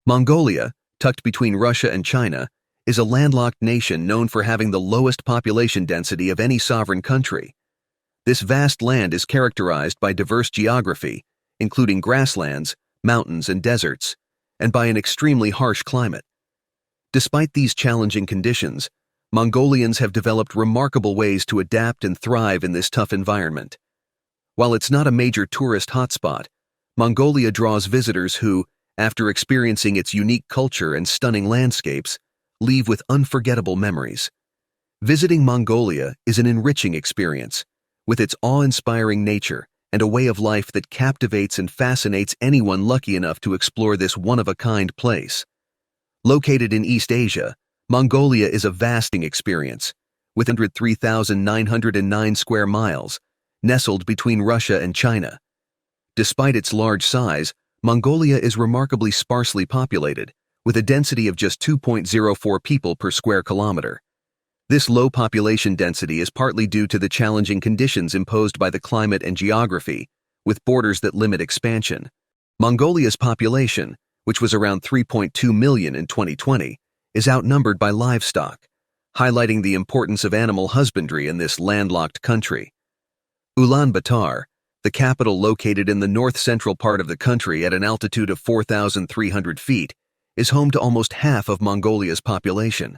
Mongolia, tucked between Russia and China, is a landlocked nation known for having the lowest population density of any sovereign country. This vast land is characterized by diverse geography, including grasslands, mountains, and deserts, and by an extremely harsh climate. Despite these challenging conditions, Mongolians have developed remarkable ways to adapt and thrive in this tough environment. While it's not a major tourist hotspot, Mongolia draws visitors who, after experiencing its unique culture and stunning landscapes, leave with unforgettable memories. Visiting Mongolia is an enriching experience, with its awe-inspiring nature and a way of life that captivates and fascinates anyone lucky enough to explore this one-of-a-kind place. Located in East Asia, Mongolia is a vasting experience, with 103,909 square miles, nestled between Russia and China. Despite its large size, Mongolia is remarkably sparsely populated, with a density of just 2.04 people per square kilometer. This low population density is partly due to the challenging conditions imposed by the climate and geography, with borders that limit expansion. Mongolia's population, which was around 3.2 million in 2020, is outnumbered by livestock, highlighting the importance of animal husbandry in this landlocked country. Ulaanbaatar, the capital located in the north-central part of the country at an altitude of 4,300 feet, is home to almost half of Mongolia's population.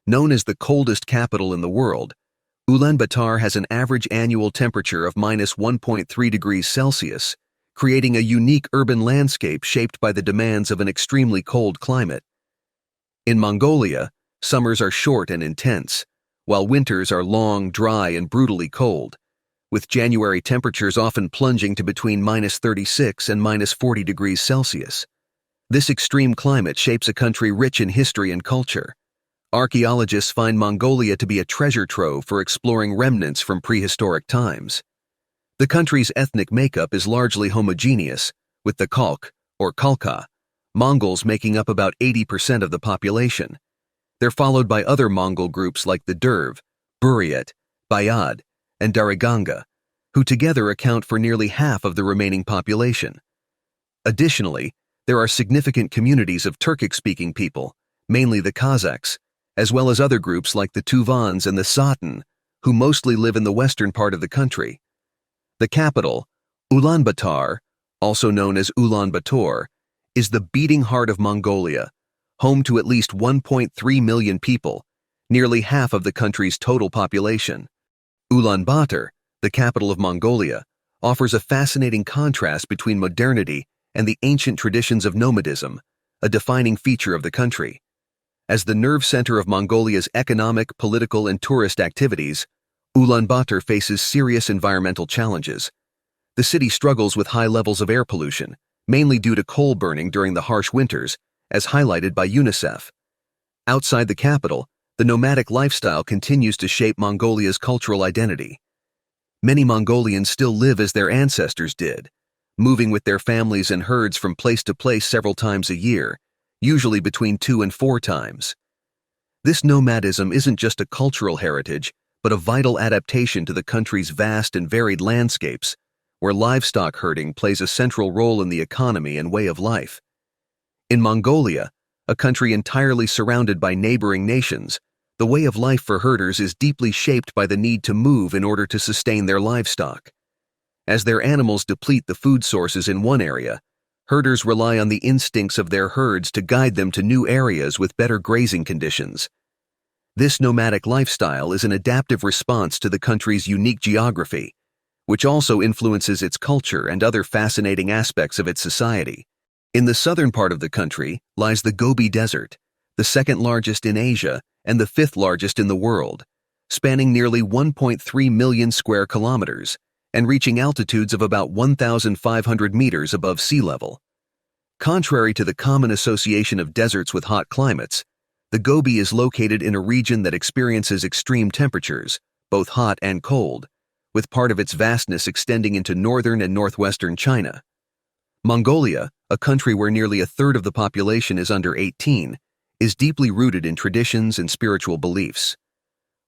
Known as the coldest capital in the world, Ulaanbaatar has an average annual temperature of -1.3 degrees Celsius, creating a unique urban landscape shaped by the demands of an extremely cold climate. In Mongolia, summers are short and intense, while winters are long, dry, and brutally cold, with January temperatures often plunging to between -36 and -40 degrees Celsius. This extreme climate shapes a country rich in history and culture. Archaeologists find Mongolia to be a treasure trove for exploring remnants from prehistoric times. The country's ethnic makeup is largely homogeneous, with the Khalq, or Khalkha, Mongols making up about 80% of the population. They're followed by other Mongol groups like the Derv, Buryat, Bayad, and Dariganga, who together account for nearly half of the remaining population. Additionally, there are significant communities of Turkic-speaking people, mainly the Kazakhs, as well as other groups like the Tuvans and the Satan, who mostly live in the western part of the country. The capital, Ulaanbaatar, also known as Ulaanbaatar, is the beating heart of Mongolia, home to at least 1.3 million people, nearly half of the country's total population. Ulaanbaatar, the capital of Mongolia, offers a fascinating contrast between modernity and the ancient traditions of nomadism, a defining feature of the country. As the nerve center of Mongolia's economic, political, and tourist activities, Ulaanbaatar faces serious environmental challenges. The city struggles with high levels of air pollution, mainly due to coal burning during the harsh winters, as highlighted by UNICEF. Outside the capital, the nomadic lifestyle continues to shape Mongolia's cultural identity. Many Mongolians still live as their ancestors did, moving with their families and herds from place to place several times a year, usually between 2 and 4 times. This nomadism isn't just a cultural heritage, but a vital adaptation to the country's vast and varied landscapes, where livestock herding plays a central role in the economy and way of life. In Mongolia, a country entirely surrounded by neighboring nations, the way of life for herders is deeply shaped by the need to move in order to sustain their livestock. As their animals deplete the food sources in one area, herders rely on the instincts of their herds to guide them to new areas with better grazing conditions. This nomadic lifestyle is an adaptive response to the country's unique geography, which also influences its culture and other fascinating aspects of its society. In the southern part of the country lies the Gobi Desert, the second largest in Asia and the 5th largest in the world, spanning nearly 1.3 million square kilometers and reaching altitudes of about 1,500 meters above sea level. Contrary to the common association of deserts with hot climates, the Gobi is located in a region that experiences extreme temperatures, both hot and cold, with part of its vastness extending into northern and northwestern China. Mongolia, a country where nearly a third of the population is under 18, is deeply rooted in traditions and spiritual beliefs.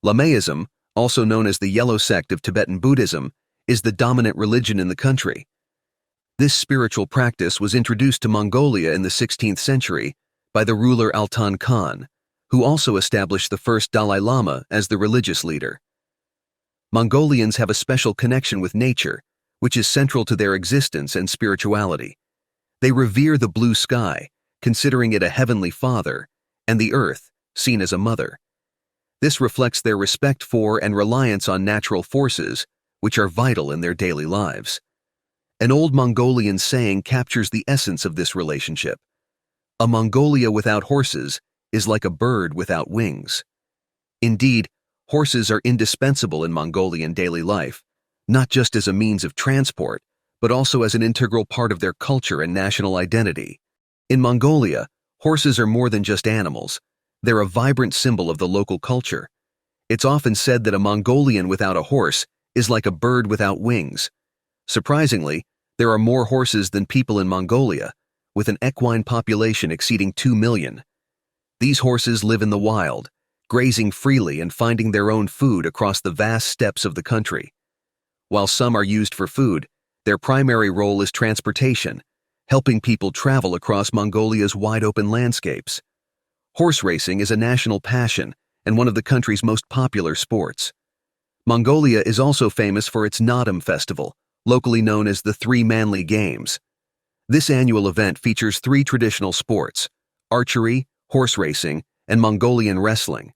Lamaism, also known as the Yellow sect of Tibetan Buddhism, is the dominant religion in the country. This spiritual practice was introduced to Mongolia in the 16th century by the ruler Altan Khan, who also established the first Dalai Lama as the religious leader. Mongolians have a special connection with nature, which is central to their existence and spirituality. They revere the blue sky, considering it a heavenly father, and the earth, seen as a mother. This reflects their respect for and reliance on natural forces, which are vital in their daily lives. An old Mongolian saying captures the essence of this relationship. A Mongolia without horses is like a bird without wings. Indeed, horses are indispensable in Mongolian daily life, not just as a means of transport, but also as an integral part of their culture and national identity. In Mongolia, horses are more than just animals. They're a vibrant symbol of the local culture. It's often said that a Mongolian without a horse is like a bird without wings. Surprisingly, there are more horses than people in Mongolia, with an equine population exceeding 2 million. These horses live in the wild, grazing freely and finding their own food across the vast steppes of the country. While some are used for food, their primary role is transportation, helping people travel across Mongolia's wide-open landscapes. Horse racing is a national passion and one of the country's most popular sports. Mongolia is also famous for its Naadam festival, locally known as the Three Manly Games. This annual event features 3 traditional sports: archery, horse racing, and Mongolian wrestling.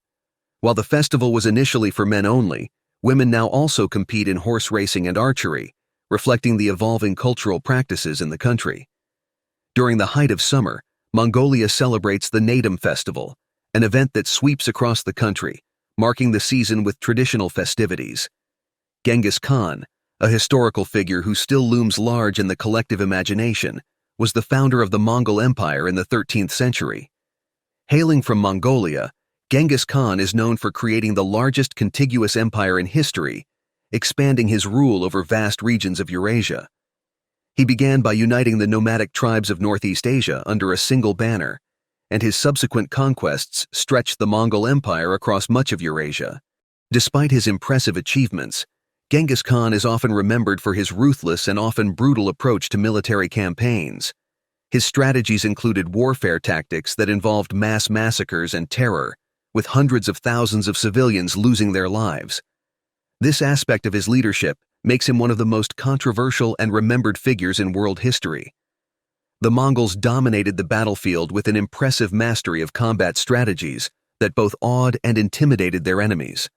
While the festival was initially for men only, women now also compete in horse racing and archery, reflecting the evolving cultural practices in the country. During the height of summer, Mongolia celebrates the Naadam Festival, an event that sweeps across the country, marking the season with traditional festivities. Genghis Khan, a historical figure who still looms large in the collective imagination, was the founder of the Mongol Empire in the 13th century. Hailing from Mongolia, Genghis Khan is known for creating the largest contiguous empire in history, expanding his rule over vast regions of Eurasia. He began by uniting the nomadic tribes of Northeast Asia under a single banner, and his subsequent conquests stretched the Mongol Empire across much of Eurasia. Despite his impressive achievements, Genghis Khan is often remembered for his ruthless and often brutal approach to military campaigns. His strategies included warfare tactics that involved mass massacres and terror, with hundreds of thousands of civilians losing their lives. This aspect of his leadership makes him one of the most controversial and remembered figures in world history. The Mongols dominated the battlefield with an impressive mastery of combat strategies that both awed and intimidated their enemies.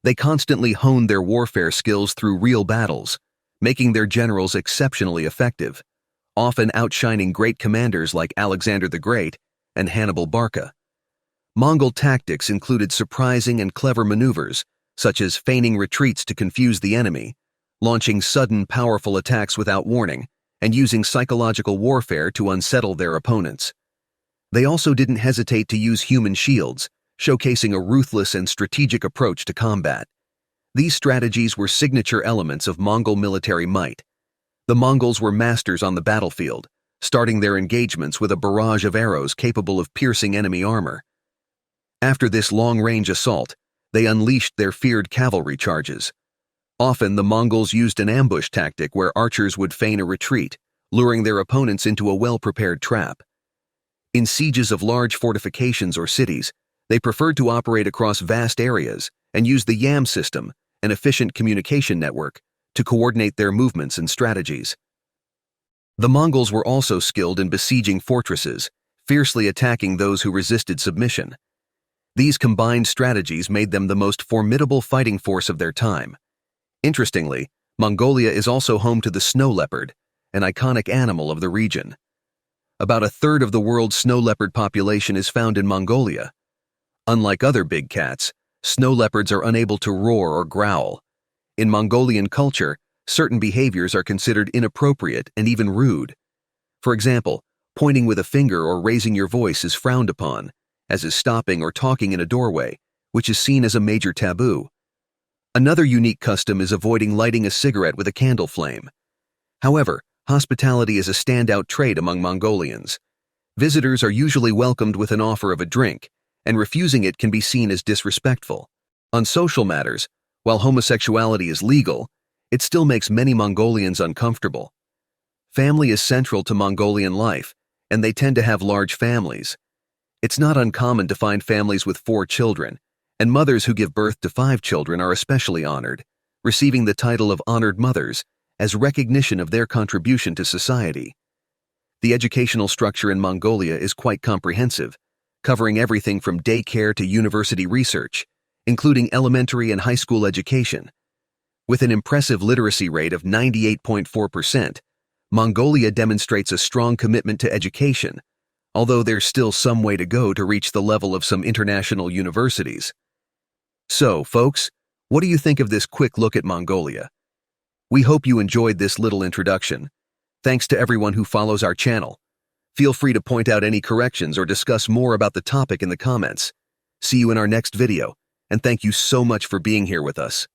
They constantly honed their warfare skills through real battles, making their generals exceptionally effective, often outshining great commanders like Alexander the Great and Hannibal Barca. Mongol tactics included surprising and clever maneuvers, such as feigning retreats to confuse the enemy, launching sudden, powerful attacks without warning, and using psychological warfare to unsettle their opponents. They also didn't hesitate to use human shields, showcasing a ruthless and strategic approach to combat. These strategies were signature elements of Mongol military might. The Mongols were masters on the battlefield, starting their engagements with a barrage of arrows capable of piercing enemy armor. After this long-range assault, they unleashed their feared cavalry charges. Often, the Mongols used an ambush tactic where archers would feign a retreat, luring their opponents into a well-prepared trap. In sieges of large fortifications or cities, they preferred to operate across vast areas and use the YAM system, an efficient communication network, to coordinate their movements and strategies. The Mongols were also skilled in besieging fortresses, fiercely attacking those who resisted submission. These combined strategies made them the most formidable fighting force of their time. Interestingly, Mongolia is also home to the snow leopard, an iconic animal of the region. About a third of the world's snow leopard population is found in Mongolia. Unlike other big cats, snow leopards are unable to roar or growl. In Mongolian culture, certain behaviors are considered inappropriate and even rude. For example, pointing with a finger or raising your voice is frowned upon, as is stopping or talking in a doorway, which is seen as a major taboo. Another unique custom is avoiding lighting a cigarette with a candle flame. However, hospitality is a standout trait among Mongolians. Visitors are usually welcomed with an offer of a drink, and refusing it can be seen as disrespectful. On social matters, while homosexuality is legal, it still makes many Mongolians uncomfortable. Family is central to Mongolian life, and they tend to have large families. It's not uncommon to find families with 4 children, and mothers who give birth to 5 children are especially honored, receiving the title of honored mothers as recognition of their contribution to society. The educational structure in Mongolia is quite comprehensive, covering everything from daycare to university research, including elementary and high school education. With an impressive literacy rate of 98.4%, Mongolia demonstrates a strong commitment to education, although there's still some way to go to reach the level of some international universities. So, folks, what do you think of this quick look at Mongolia? We hope you enjoyed this little introduction. Thanks to everyone who follows our channel. Feel free to point out any corrections or discuss more about the topic in the comments. See you in our next video, and thank you so much for being here with us.